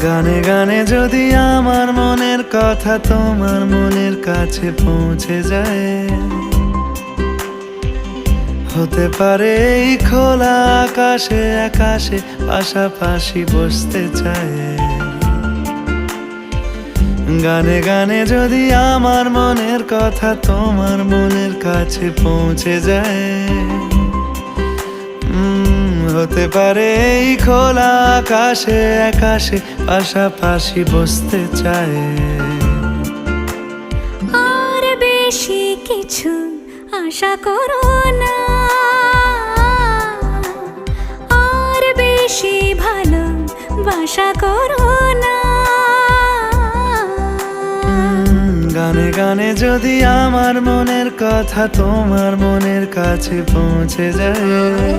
গানে গানে যদি আমার মনের কথা তোমার মনের কাছে পৌঁছে যায়, হতে পারে এই খোলা আকাশে আকাশে পাশাপাশি বসতে চায়। গানে গানে যদি আমার মনের কথা তোমার মনের কাছে পৌঁছে যায়, হতে পারে এই খোলা আকাশে আকাশে পাশাপাশি বসতে চায়। আর বেশি কিছু আশা করো না, আর বেশি ভালোবাসা করো না। গানে গানে যদি আমার মনের কথা তোমার মনের কাছে পৌঁছে যায়,